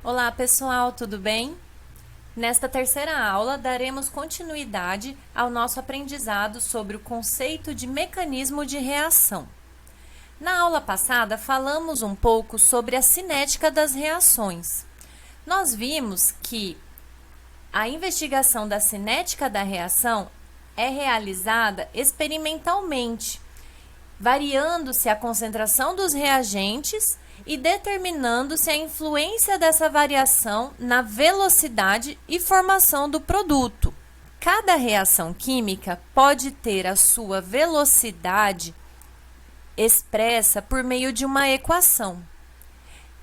Olá pessoal, tudo bem? Nesta terceira aula, daremos continuidade ao nosso aprendizado sobre o conceito de mecanismo de reação. Na aula passada, falamos um pouco sobre a cinética das reações. Nós vimos que a investigação da cinética da reação é realizada experimentalmente, variando-se a concentração dos reagentes e determinando-se a influência dessa variação na velocidade e formação do produto. Cada reação química pode ter a sua velocidade expressa por meio de uma equação.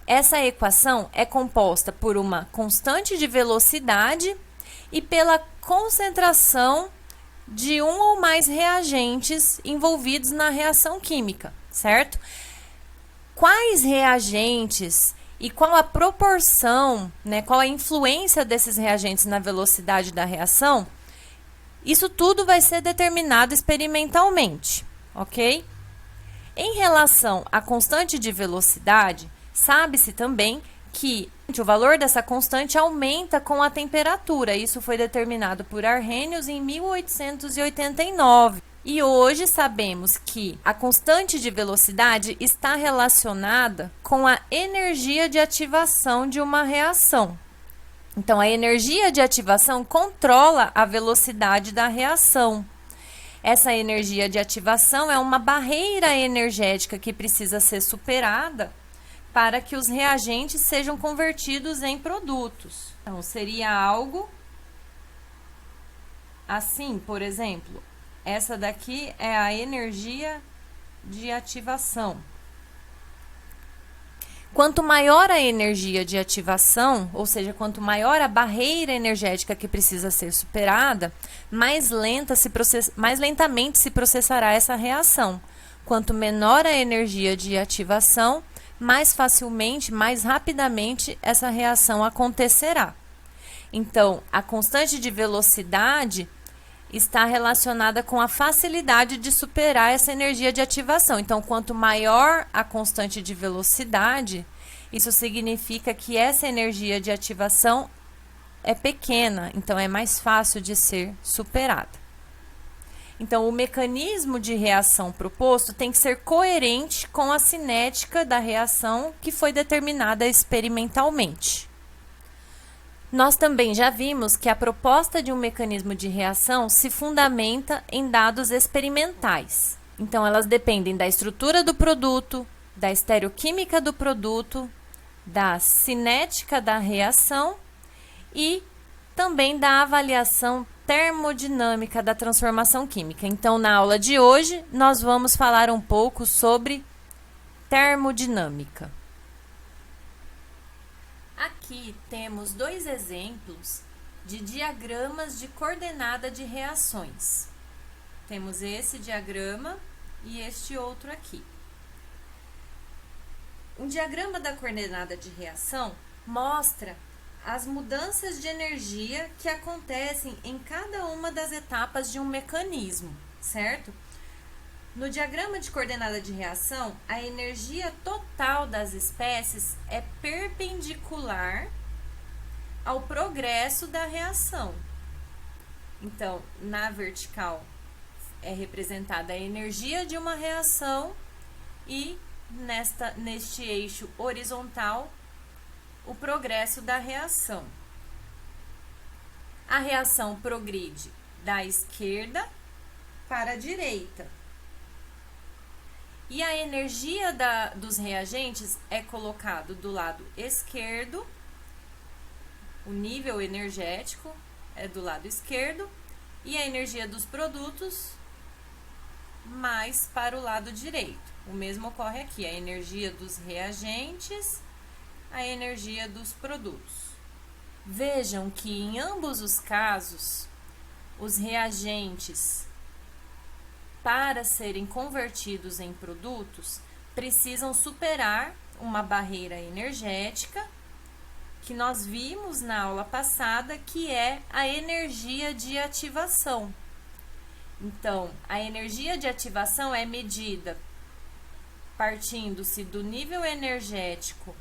Essa equação é composta por uma constante de velocidade e pela concentração de um ou mais reagentes envolvidos na reação química, certo? Quais reagentes e qual a proporção, qual a influência desses reagentes na velocidade da reação, isso tudo vai ser determinado experimentalmente, ok? Em relação à constante de velocidade, sabe-se também que o valor dessa constante aumenta com a temperatura. Isso foi determinado por Arrhenius em 1889. E hoje sabemos que a constante de velocidade está relacionada com a energia de ativação de uma reação. Então, a energia de ativação controla a velocidade da reação. Essa energia de ativação é uma barreira energética que precisa ser superada para que os reagentes sejam convertidos em produtos. Então, seria algo assim, por exemplo. Essa daqui é a energia de ativação. Quanto maior a energia de ativação, ou seja, quanto maior a barreira energética que precisa ser superada, mais lentamente se processará essa reação. Quanto menor a energia de ativação, mais facilmente, mais rapidamente essa reação acontecerá. Então, a constante de velocidade está relacionada com a facilidade de superar essa energia de ativação. Então, quanto maior a constante de velocidade, isso significa que essa energia de ativação é pequena, então é mais fácil de ser superada. Então, o mecanismo de reação proposto tem que ser coerente com a cinética da reação que foi determinada experimentalmente. Nós também já vimos que a proposta de um mecanismo de reação se fundamenta em dados experimentais. Então, elas dependem da estrutura do produto, da estereoquímica do produto, da cinética da reação e também da avaliação termodinâmica da transformação química. Então, na aula de hoje, nós vamos falar um pouco sobre termodinâmica. Aqui temos dois exemplos de diagramas de coordenada de reações. Temos esse diagrama e este outro aqui. Um diagrama da coordenada de reação mostra as mudanças de energia que acontecem em cada uma das etapas de um mecanismo, certo? No diagrama de coordenada de reação, a energia total das espécies é perpendicular ao progresso da reação. Então, na vertical é representada a energia de uma reação e neste eixo horizontal o progresso da reação. A reação progride da esquerda para a direita. E a energia dos reagentes é colocado do lado esquerdo, o nível energético é do lado esquerdo, e a energia dos produtos mais para o lado direito. O mesmo ocorre aqui, a energia dos reagentes, a energia dos produtos. Vejam que em ambos os casos, os reagentes, para serem convertidos em produtos, precisam superar uma barreira energética que nós vimos na aula passada, que é a energia de ativação. Então, a energia de ativação é medida partindo-se do nível energético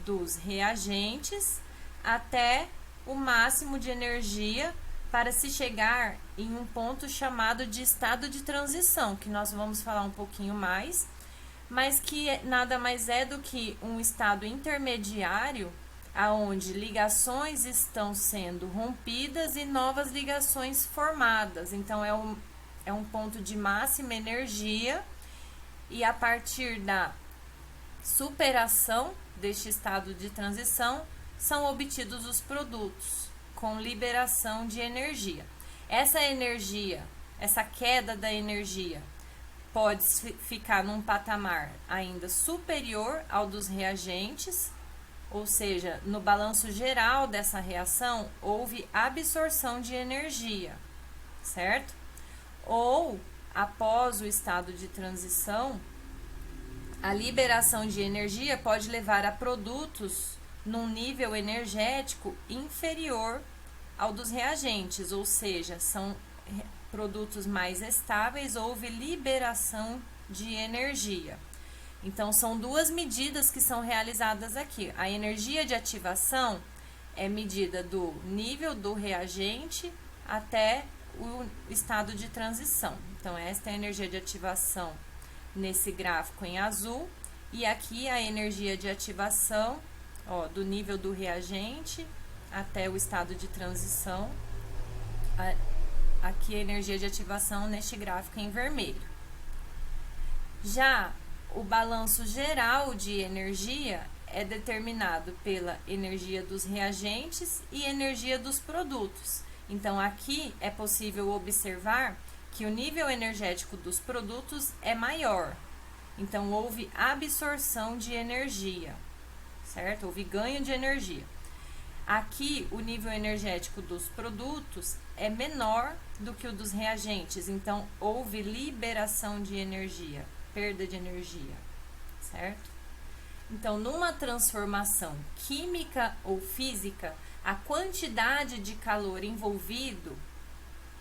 dos reagentes até o máximo de energia para se chegar em um ponto chamado de estado de transição, que nós vamos falar um pouquinho mais, mas que nada mais é do que um estado intermediário aonde ligações estão sendo rompidas e novas ligações formadas. Então, é um ponto de máxima energia e a partir da superação deste estado de transição são obtidos os produtos com liberação de energia. Essa energia, essa queda da energia pode ficar num patamar ainda superior ao dos reagentes, ou seja, no balanço geral dessa reação houve absorção de energia, certo? Ou após o estado de transição, a liberação de energia pode levar a produtos num nível energético inferior ao dos reagentes, ou seja, são produtos mais estáveis, houve liberação de energia. Então, são duas medidas que são realizadas aqui. A energia de ativação é medida do nível do reagente até o estado de transição. Então, esta é a energia de ativação nesse gráfico em azul, e aqui a energia de ativação, ó, do nível do reagente até o estado de transição. Aqui a energia de ativação neste gráfico em vermelho. Já o balanço geral de energia é determinado pela energia dos reagentes e energia dos produtos. Então, aqui é possível observar que o nível energético dos produtos é maior. Então, houve absorção de energia, certo? Houve ganho de energia. Aqui, o nível energético dos produtos é menor do que o dos reagentes. Então, houve liberação de energia, perda de energia, certo? Então, numa transformação química ou física, a quantidade de calor envolvido,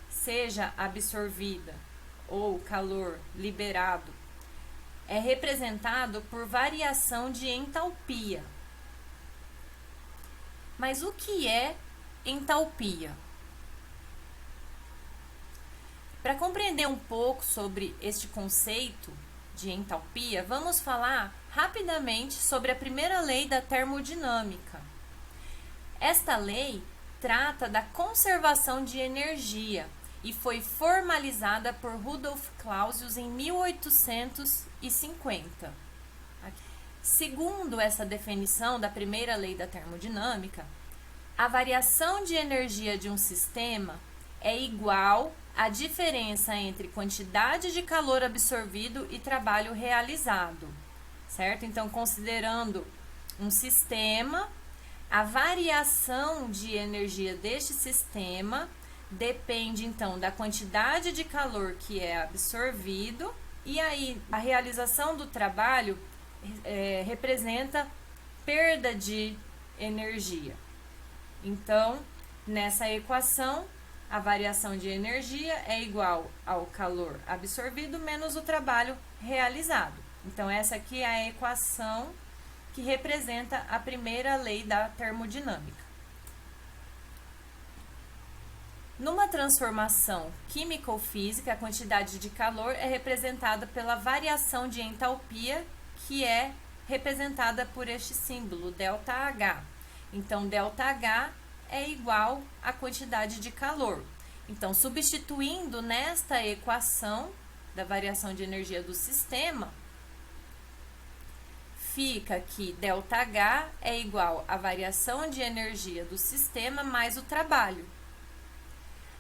seja absorvida ou calor liberado, é representado por variação de entalpia. Mas o que é entalpia? Para compreender um pouco sobre este conceito de entalpia, vamos falar rapidamente sobre a primeira lei da termodinâmica. Esta lei trata da conservação de energia e foi formalizada por Rudolf Clausius em 1850. Segundo essa definição da primeira lei da termodinâmica, a variação de energia de um sistema é igual à diferença entre quantidade de calor absorvido e trabalho realizado, certo? Então, considerando um sistema, a variação de energia deste sistema depende, então, da quantidade de calor que é absorvido, e aí a realização do trabalho representa perda de energia. Então, nessa equação, a variação de energia é igual ao calor absorvido menos o trabalho realizado. Então, essa aqui é a equação que representa a primeira lei da termodinâmica. Numa transformação química ou física, a quantidade de calor é representada pela variação de entalpia, que é representada por este símbolo, ΔH. Então, ΔH é igual à quantidade de calor. Então, substituindo nesta equação da variação de energia do sistema, fica que ΔH é igual à variação de energia do sistema mais o trabalho.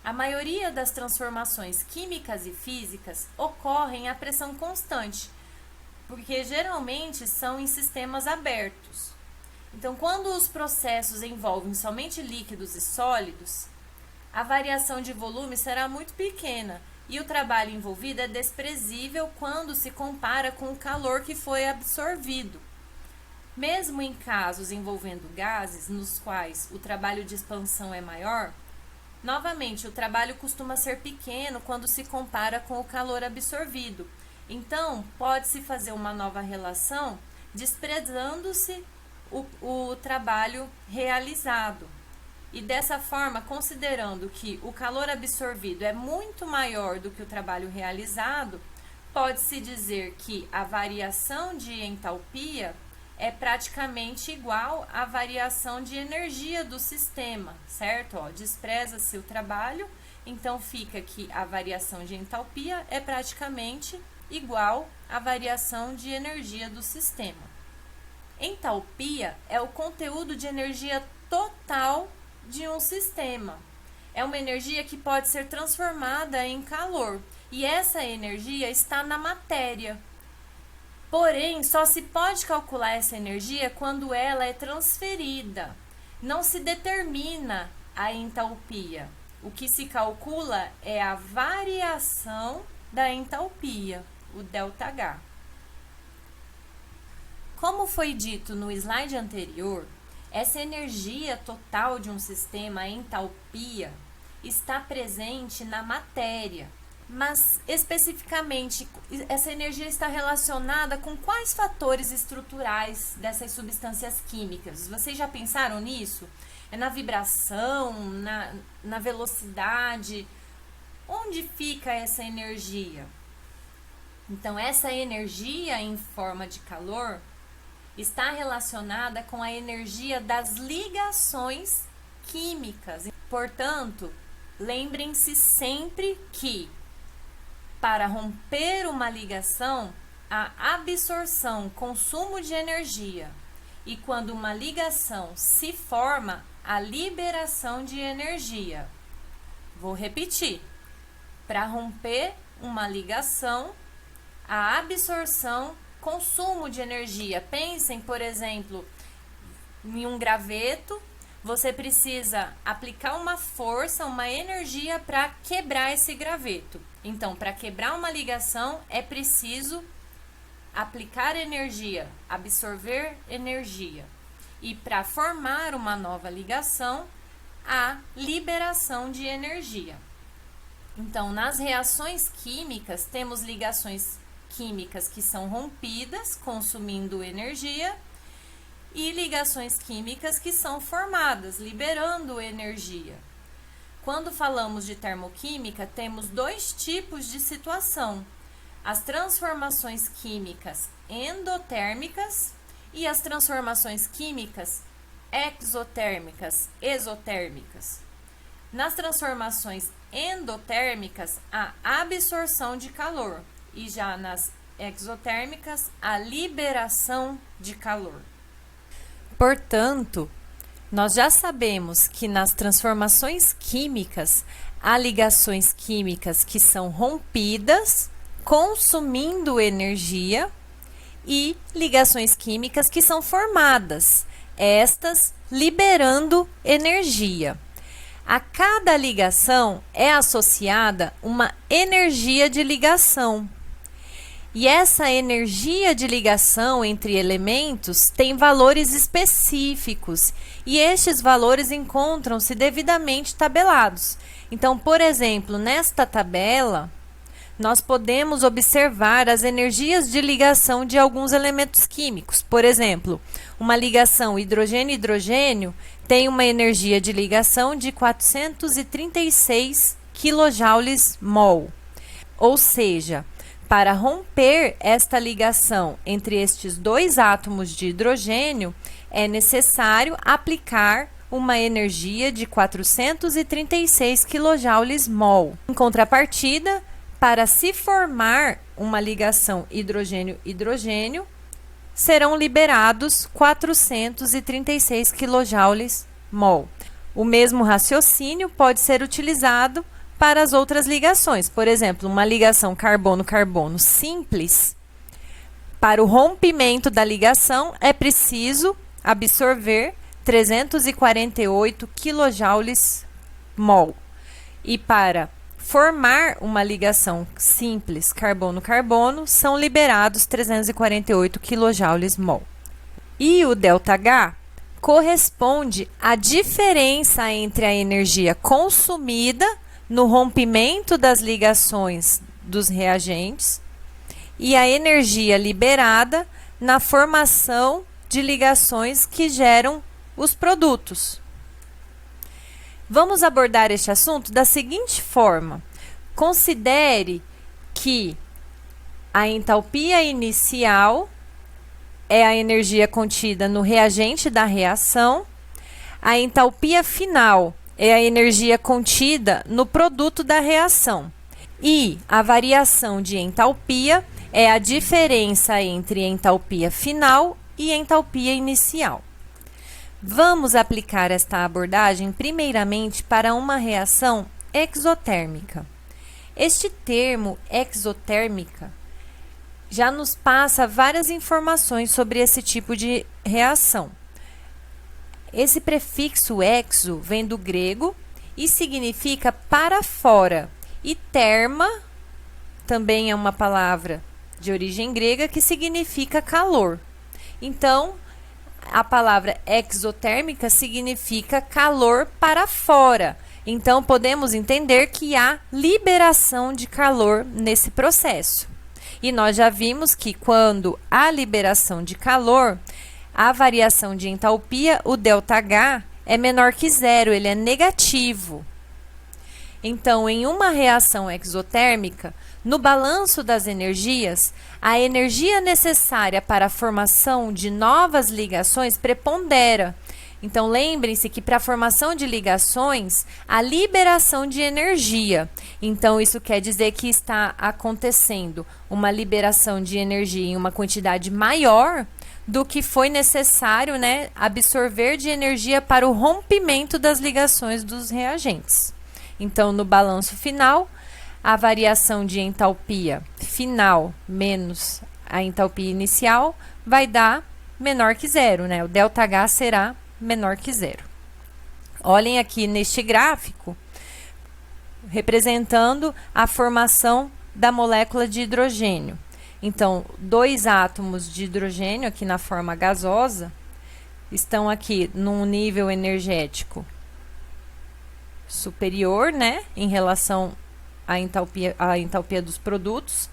A maioria das transformações químicas e físicas ocorrem a pressão constante, porque geralmente são em sistemas abertos. Então, quando os processos envolvem somente líquidos e sólidos, a variação de volume será muito pequena e o trabalho envolvido é desprezível quando se compara com o calor que foi absorvido. Mesmo em casos envolvendo gases, nos quais o trabalho de expansão é maior, novamente o trabalho costuma ser pequeno quando se compara com o calor absorvido. Então, pode-se fazer uma nova relação desprezando-se o trabalho realizado. E dessa forma, considerando que o calor absorvido é muito maior do que o trabalho realizado, pode-se dizer que a variação de entalpia é praticamente igual à variação de energia do sistema, certo? Despreza-se o trabalho, então fica que a variação de entalpia é praticamente igual à variação de energia do sistema. Entalpia é o conteúdo de energia total de um sistema. É uma energia que pode ser transformada em calor, e essa energia está na matéria. Porém, só se pode calcular essa energia quando ela é transferida. Não se determina a entalpia. O que se calcula é a variação da entalpia, o ΔH. Como foi dito no slide anterior, essa energia total de um sistema, a entalpia, está presente na matéria. Mas, especificamente, essa energia está relacionada com quais fatores estruturais dessas substâncias químicas? Vocês já pensaram nisso? É na vibração, na velocidade? Onde fica essa energia? Então, essa energia em forma de calor está relacionada com a energia das ligações químicas. Portanto, lembrem-se sempre que, para romper uma ligação, a absorção, consumo de energia, e quando uma ligação se forma, a liberação de energia. Vou repetir. Para romper uma ligação, a absorção, consumo de energia. Pensem, por exemplo, em um graveto, você precisa aplicar uma força, uma energia para quebrar esse graveto. Então, para quebrar uma ligação, é preciso aplicar energia, absorver energia. E para formar uma nova ligação, a liberação de energia. Então, nas reações químicas, temos ligações químicas que são rompidas, consumindo energia, e ligações químicas que são formadas, liberando energia. Quando falamos de termoquímica, temos dois tipos de situação: as transformações químicas endotérmicas e as transformações químicas exotérmicas, exotérmicas. Nas transformações endotérmicas, a absorção de calor, e já nas exotérmicas, a liberação de calor. Portanto, nós já sabemos que nas transformações químicas, há ligações químicas que são rompidas, consumindo energia, e ligações químicas que são formadas, estas liberando energia. A cada ligação é associada uma energia de ligação. E essa energia de ligação entre elementos tem valores específicos, e estes valores encontram-se devidamente tabelados. Então, por exemplo, nesta tabela, nós podemos observar as energias de ligação de alguns elementos químicos. Por exemplo, uma ligação hidrogênio-hidrogênio tem uma energia de ligação de 436 kJ/mol. Ou seja, para romper esta ligação entre estes dois átomos de hidrogênio, é necessário aplicar uma energia de 436 kJ/mol. Em contrapartida, para se formar uma ligação hidrogênio-hidrogênio, serão liberados 436 kJ/mol. O mesmo raciocínio pode ser utilizado para as outras ligações. Por exemplo, uma ligação carbono-carbono simples, para o rompimento da ligação é preciso absorver 348 kJ/mol. E para formar uma ligação simples carbono-carbono, são liberados 348 kJ/mol. E o ΔH corresponde à diferença entre a energia consumida no rompimento das ligações dos reagentes e a energia liberada na formação de ligações que geram os produtos. Vamos abordar este assunto da seguinte forma: considere que a entalpia inicial é a energia contida no reagente da reação, a entalpia final é a energia contida no produto da reação, e a variação de entalpia é a diferença entre entalpia final e entalpia inicial. Vamos aplicar esta abordagem primeiramente para uma reação exotérmica. Este termo exotérmica já nos passa várias informações sobre esse tipo de reação. Esse prefixo exo vem do grego e significa para fora, e terma também é uma palavra de origem grega que significa calor. Então, a palavra exotérmica significa calor para fora. Então, podemos entender que há liberação de calor nesse processo. E nós já vimos que quando há liberação de calor, a variação de entalpia, o ΔH, é menor que zero, ele é negativo. Então, em uma reação exotérmica, no balanço das energias, a energia necessária para a formação de novas ligações prepondera. Então, lembrem-se que para a formação de ligações, há liberação de energia. Então, isso quer dizer que está acontecendo uma liberação de energia em uma quantidade maior do que foi necessário, né, absorver de energia para o rompimento das ligações dos reagentes. Então, no balanço final, a variação de entalpia final menos a entalpia inicial vai dar menor que zero, né? O ΔH será menor que zero. Olhem aqui neste gráfico, representando a formação da molécula de hidrogênio. Então, dois átomos de hidrogênio aqui na forma gasosa estão aqui num nível energético superior, né, em relação à entalpia dos produtos.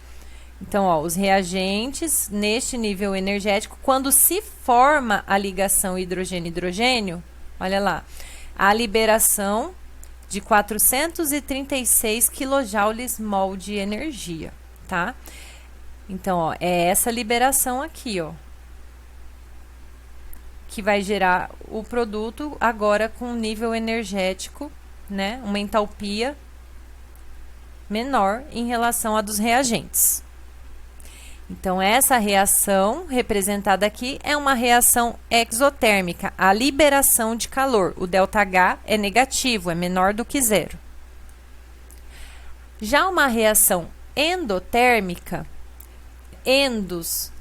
Então, ó, os reagentes neste nível energético, quando se forma a ligação hidrogênio-hidrogênio, olha lá, a liberação de 436 kJ/mol de energia, tá? Então, ó, é essa liberação aqui, ó, que vai gerar o produto agora com nível energético, né, uma entalpia menor em relação à dos reagentes. Então, essa reação representada aqui é uma reação exotérmica, a liberação de calor. O ΔH é negativo, é menor do que zero. Já uma reação endotérmica, endos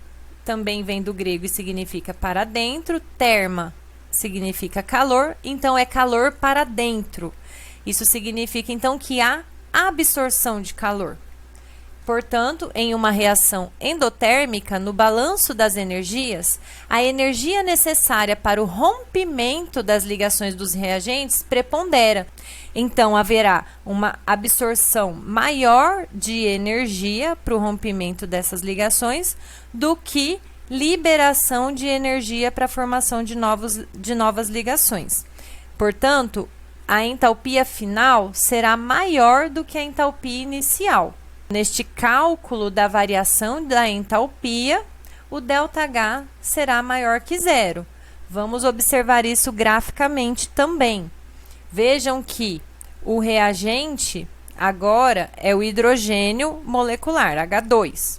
também vem do grego e significa para dentro, terma significa calor, então é calor para dentro. Isso significa, então, que há absorção de calor. Portanto, em uma reação endotérmica, no balanço das energias, a energia necessária para o rompimento das ligações dos reagentes prepondera. Então, haverá uma absorção maior de energia para o rompimento dessas ligações do que liberação de energia para a formação de novas ligações. Portanto, a entalpia final será maior do que a entalpia inicial. Neste cálculo da variação da entalpia, o ΔH será maior que zero. Vamos observar isso graficamente também. Vejam que o reagente agora é o hidrogênio molecular, H2.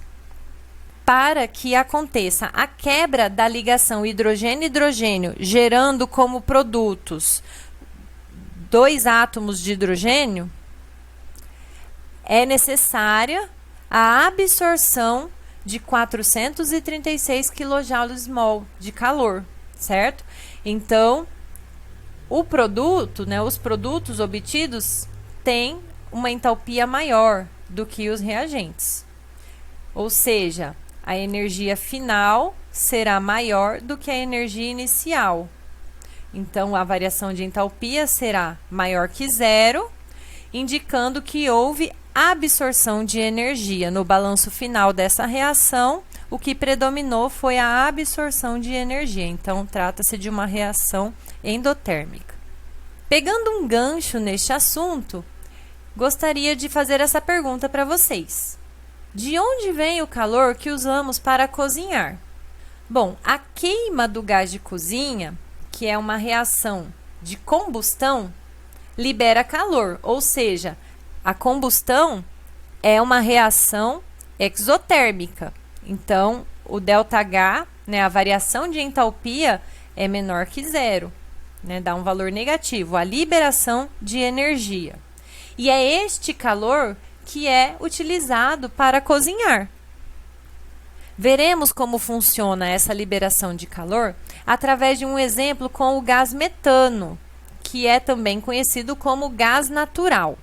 Para que aconteça a quebra da ligação hidrogênio-hidrogênio, gerando como produtos dois átomos de hidrogênio, é necessária a absorção de 436 kJ/mol de calor, certo? Então, o produto, né, os produtos obtidos têm uma entalpia maior do que os reagentes. Ou seja, a energia final será maior do que a energia inicial. Então, a variação de entalpia será maior que zero, indicando que houve absorção de energia. No balanço final dessa reação, o que predominou foi a absorção de energia. Então, trata-se de uma reação endotérmica. Pegando um gancho neste assunto, gostaria de fazer essa pergunta para vocês. De onde vem o calor que usamos para cozinhar? Bom, a queima do gás de cozinha, que é uma reação de combustão, libera calor, ou seja, a combustão é uma reação exotérmica. Então, o ΔH, né, a variação de entalpia, é menor que zero, né, dá um valor negativo, a liberação de energia. E é este calor que é utilizado para cozinhar. Veremos como funciona essa liberação de calor através de um exemplo com o gás metano, que é também conhecido como gás natural.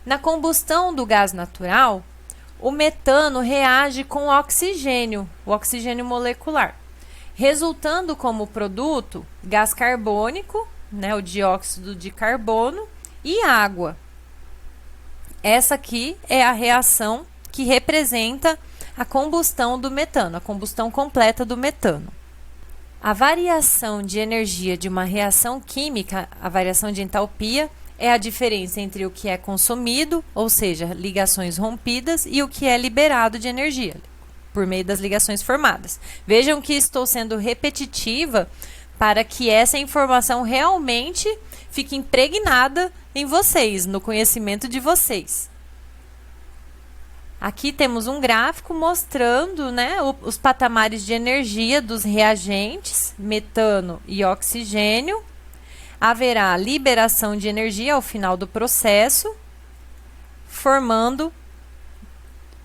Na combustão do gás natural, o metano reage com o oxigênio molecular, resultando como produto gás carbônico, né, o dióxido de carbono, e água. Essa aqui é a reação que representa a combustão do metano, a combustão completa do metano. A variação de energia de uma reação química, a variação de entalpia, é a diferença entre o que é consumido, ou seja, ligações rompidas, e o que é liberado de energia, por meio das ligações formadas. Vejam que estou sendo repetitiva para que essa informação realmente fique impregnada em vocês, no conhecimento de vocês. Aqui temos um gráfico mostrando, né, os patamares de energia dos reagentes, metano e oxigênio. Haverá liberação de energia ao final do processo, formando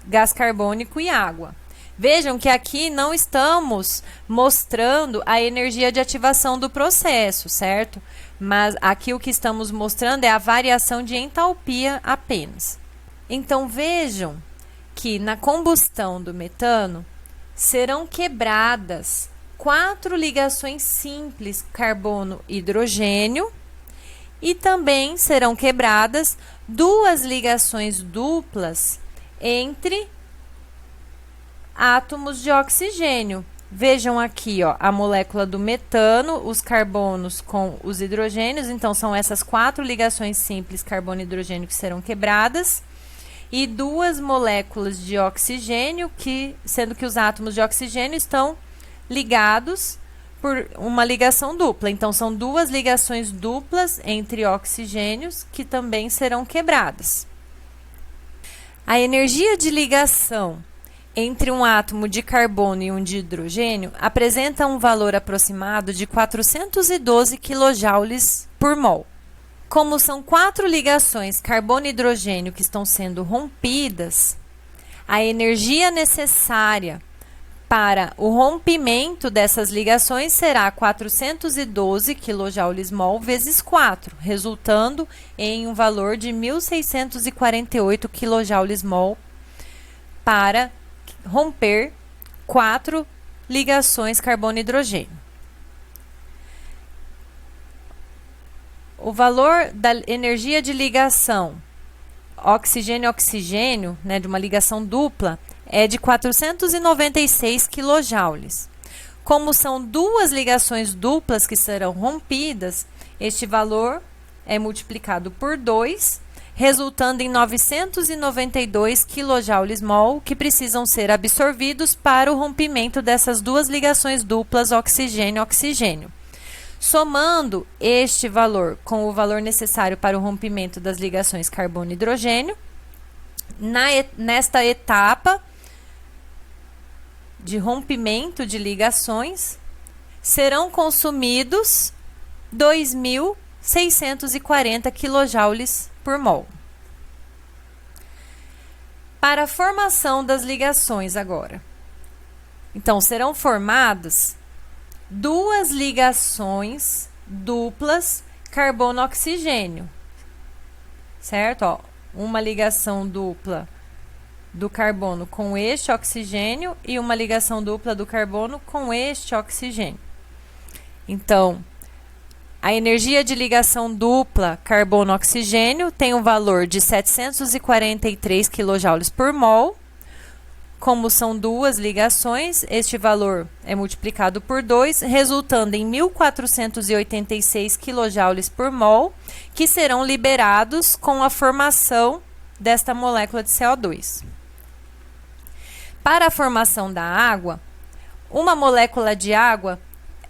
gás carbônico e água. Vejam que aqui não estamos mostrando a energia de ativação do processo, certo? Mas aqui o que estamos mostrando é a variação de entalpia apenas. Então, vejam que na combustão do metano serão quebradas 4 ligações simples carbono-hidrogênio e também serão quebradas 2 ligações duplas entre átomos de oxigênio. Vejam aqui, ó, a molécula do metano, os carbonos com os hidrogênios. Então, são essas 4 ligações simples carbono-hidrogênio que serão quebradas. E 2 moléculas de oxigênio, sendo que os átomos de oxigênio estão ligados por uma ligação dupla. Então, são 2 ligações duplas entre oxigênios que também serão quebradas. A energia de ligação entre um átomo de carbono e um de hidrogênio apresenta um valor aproximado de 412 kJ por mol. Como são 4 ligações carbono e hidrogênio que estão sendo rompidas, a energia necessária para o rompimento dessas ligações será 412 kJ/mol vezes 4, resultando em um valor de 1.648 kJ/mol para romper 4 ligações carbono e hidrogênio. O valor da energia de ligação oxigênio-oxigênio, né, de uma ligação dupla, é de 496 kJ. Como são 2 ligações duplas que serão rompidas, este valor é multiplicado por 2, resultando em 992 kJ/mol que precisam ser absorvidos para o rompimento dessas 2 ligações duplas oxigênio-oxigênio. Somando este valor com o valor necessário para o rompimento das ligações carbono e hidrogênio, nesta etapa de rompimento de ligações, serão consumidos 2.640 kJ/mol. Para a formação das ligações agora. Então, serão formadas 2 ligações duplas carbono-oxigênio, certo? Ó, uma ligação dupla do carbono com este oxigênio e uma ligação dupla do carbono com este oxigênio. Então, a energia de ligação dupla carbono-oxigênio tem um valor de 743 kJ/mol, Como são duas ligações, este valor é multiplicado por 2, resultando em 1.486 kJ por mol, que serão liberados com a formação desta molécula de CO2. Para a formação da água, uma molécula de água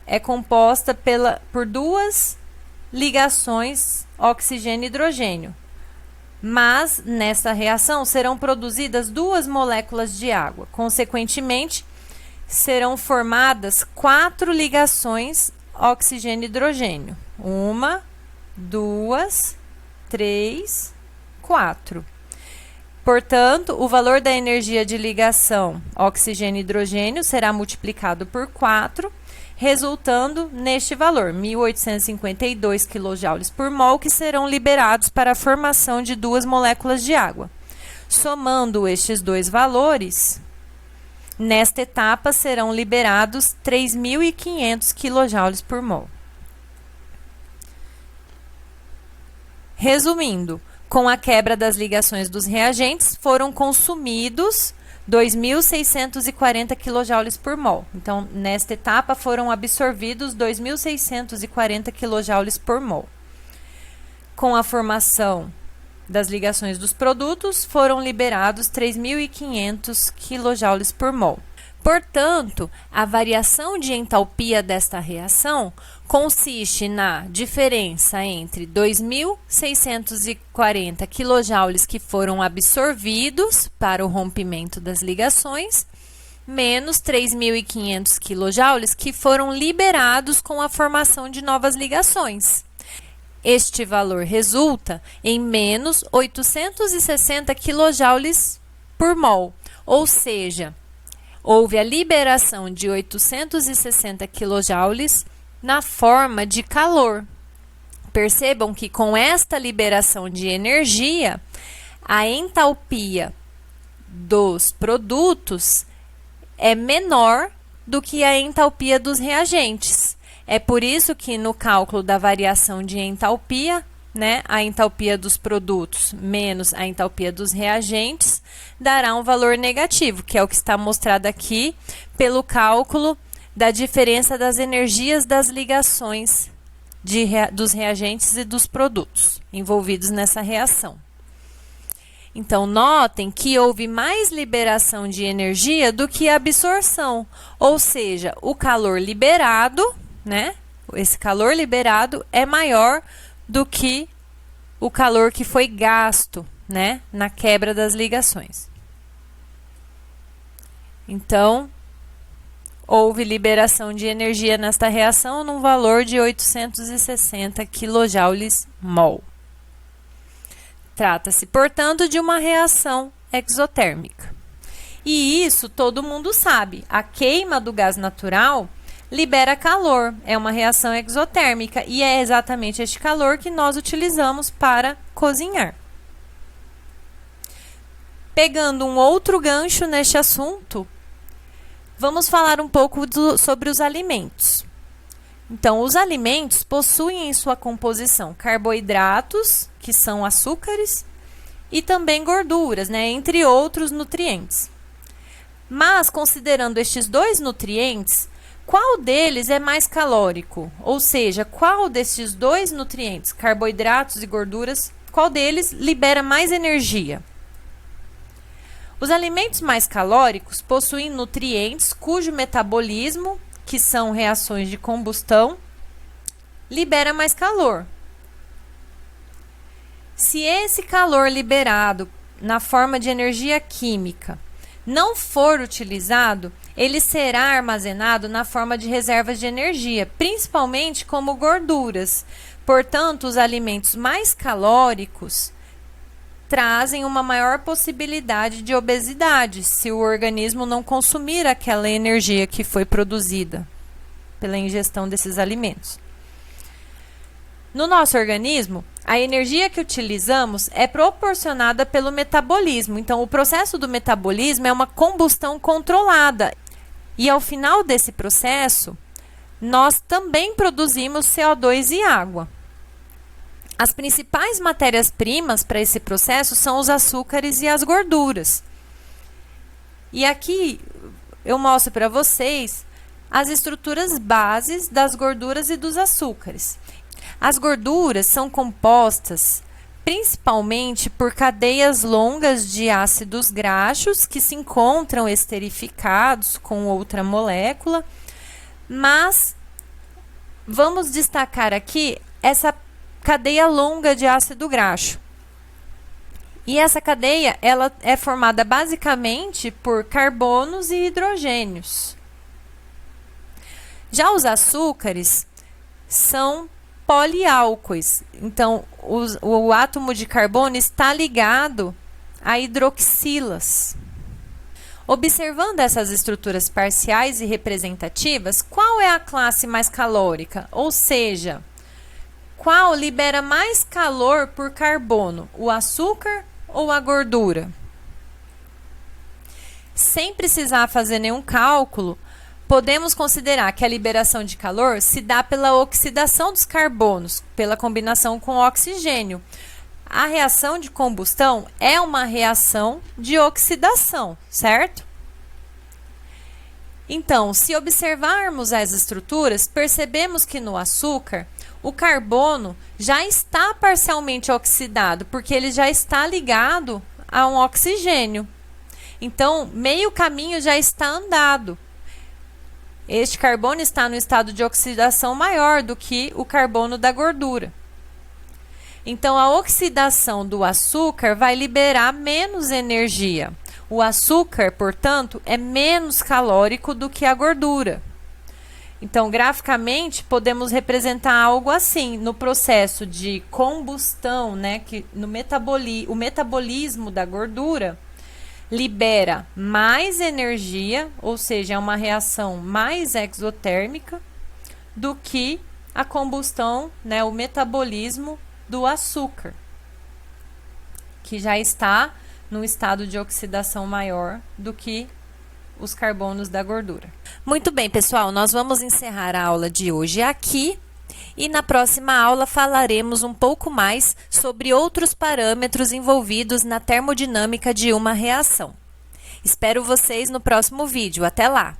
é composta por duas ligações oxigênio e hidrogênio. Mas, nessa reação, serão produzidas duas moléculas de água. Consequentemente, serão formadas 4 ligações oxigênio e hidrogênio. 1, 2, 3, 4. Portanto, o valor da energia de ligação oxigênio e hidrogênio será multiplicado por 4, resultando neste valor, 1.852 kJ por mol, que serão liberados para a formação de duas moléculas de água. Somando estes dois valores, nesta etapa serão liberados 3.500 kJ por mol. Resumindo, com a quebra das ligações dos reagentes, foram consumidos 2.640 kJ por mol. Então, nesta etapa, foram absorvidos 2.640 kJ por mol. Com a formação das ligações dos produtos, foram liberados 3.500 kJ por mol. Portanto, a variação de entalpia desta reação consiste na diferença entre 2.640 kJ que foram absorvidos para o rompimento das ligações, menos 3.500 kJ que foram liberados com a formação de novas ligações. Este valor resulta em menos 860 kJ por mol, ou seja, houve a liberação de 860 kJ na forma de calor. Percebam que com esta liberação de energia, a entalpia dos produtos é menor do que a entalpia dos reagentes. É por isso que no cálculo da variação de entalpia, a entalpia dos produtos menos a entalpia dos reagentes dará um valor negativo, que é o que está mostrado aqui pelo cálculo da diferença das energias das ligações dos reagentes e dos produtos envolvidos nessa reação. Então, notem que houve mais liberação de energia do que absorção, ou seja, o calor liberado, esse calor liberado é maior do que o calor que foi gasto, na quebra das ligações. Então, houve liberação de energia nesta reação num valor de 860 kJ/mol. Trata-se, portanto, de uma reação exotérmica. E isso todo mundo sabe. A queima do gás natural libera calor, é uma reação exotérmica e é exatamente este calor que nós utilizamos para cozinhar. Pegando um outro gancho neste assunto, vamos falar um pouco sobre os alimentos. Então, os alimentos possuem em sua composição carboidratos, que são açúcares, e também gorduras, entre outros nutrientes. Mas, considerando estes dois nutrientes, qual deles é mais calórico? Ou seja, qual destes dois nutrientes, carboidratos e gorduras, qual deles libera mais energia? Os alimentos mais calóricos possuem nutrientes cujo metabolismo, que são reações de combustão, libera mais calor. Se esse calor liberado na forma de energia química não for utilizado, ele será armazenado na forma de reservas de energia, principalmente como gorduras. Portanto, os alimentos mais calóricos trazem uma maior possibilidade de obesidade, se o organismo não consumir aquela energia que foi produzida pela ingestão desses alimentos. No nosso organismo, a energia que utilizamos é proporcionada pelo metabolismo. Então, o processo do metabolismo é uma combustão controlada. E ao final desse processo, nós também produzimos CO2 e água. As principais matérias-primas para esse processo são os açúcares e as gorduras. E aqui eu mostro para vocês as estruturas bases das gorduras e dos açúcares. As gorduras são compostas principalmente por cadeias longas de ácidos graxos que se encontram esterificados com outra molécula, mas vamos destacar aqui essa cadeia longa de ácido graxo. E essa cadeia ela é formada basicamente por carbonos e hidrogênios. Já os açúcares são poliálcoos, então o átomo de carbono está ligado a hidroxilas. Observando essas estruturas parciais e representativas, qual é a classe mais calórica? Ou seja, qual libera mais calor por carbono, o açúcar ou a gordura? Sem precisar fazer nenhum cálculo, podemos considerar que a liberação de calor se dá pela oxidação dos carbonos, pela combinação com oxigênio. A reação de combustão é uma reação de oxidação, certo? Então, se observarmos as estruturas, percebemos que no açúcar, o carbono já está parcialmente oxidado, porque ele já está ligado a um oxigênio. Então, meio caminho já está andado. Este carbono está no estado de oxidação maior do que o carbono da gordura. Então, a oxidação do açúcar vai liberar menos energia. O açúcar, portanto, é menos calórico do que a gordura. Então, graficamente, podemos representar algo assim, no processo de combustão, né, que o metabolismo da gordura libera mais energia, ou seja, é uma reação mais exotérmica do que a combustão, né, o metabolismo do açúcar, que já está num estado de oxidação maior do que os carbonos da gordura. Muito bem, pessoal, nós vamos encerrar a aula de hoje aqui e na próxima aula falaremos um pouco mais sobre outros parâmetros envolvidos na termodinâmica de uma reação. Espero vocês no próximo vídeo. Até lá!